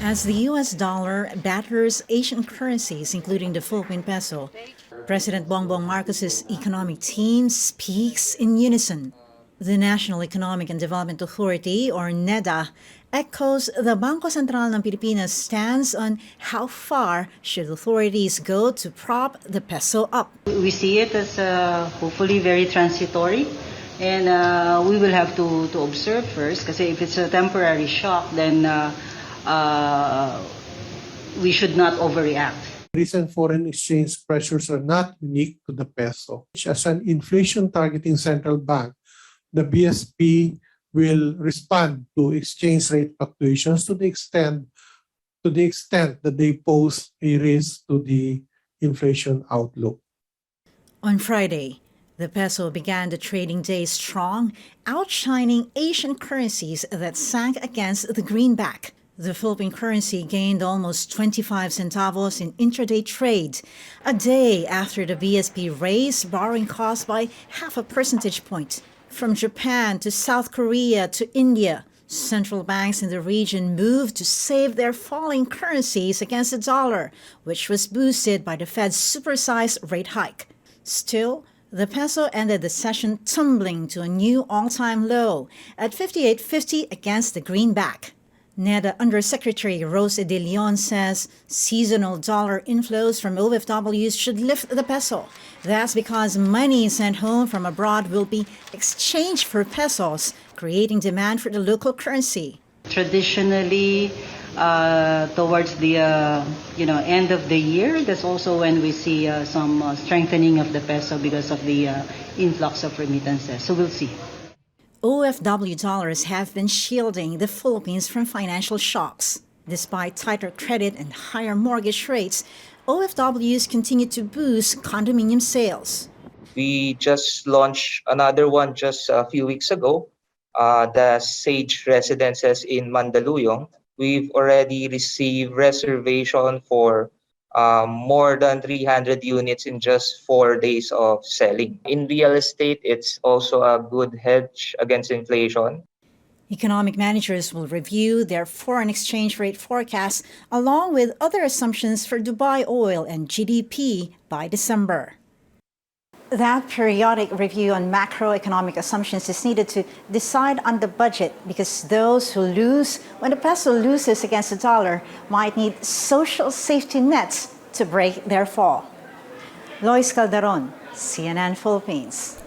As the US dollar batters Asian currencies, including the Philippine peso, President Bongbong Marcos's economic team speaks in unison. The National Economic and Development Authority, or NEDA, echoes the Bangko Sentral ng Pilipinas' stance on how far should authorities go to prop the peso up. We see it as hopefully very transitory, and we will have to observe first, because if it's a temporary shock, then we should not overreact. Recent foreign exchange pressures are not unique to the peso. As an inflation-targeting central bank, the BSP will respond to exchange rate fluctuations to the extent that they pose a risk to the inflation outlook. On Friday, the peso began the trading day strong, outshining Asian currencies that sank against the greenback. The Philippine currency gained almost 25 centavos in intraday trade, a day after the BSP raised borrowing costs by half a percentage point. From Japan to South Korea to India, central banks in the region moved to save their falling currencies against the dollar, which was boosted by the Fed's supersized rate hike. Still, the peso ended the session tumbling to a new all-time low at 58.50 against the greenback. NEDA Undersecretary Rose De Leon says seasonal dollar inflows from OFWs should lift the peso. That's because money sent home from abroad will be exchanged for pesos, creating demand for the local currency. Traditionally, towards the end of the year, that's also when we see some strengthening of the peso because of the influx of remittances. So we'll see. OFW dollars have been shielding the Philippines from financial shocks. Despite tighter credit and higher mortgage rates, OFWs continue to boost condominium sales. We just launched another one just a few weeks ago, the Sage Residences in Mandaluyong. We've already received reservation for more than 300 units in just 4 days of selling. In real estate, it's also a good hedge against inflation. Economic managers will review their foreign exchange rate forecasts along with other assumptions for Dubai oil and GDP by December. That periodic review on macroeconomic assumptions is needed to decide on the budget, because those who lose when the peso loses against the dollar might need social safety nets to break their fall. Lois Calderon, CNN Philippines.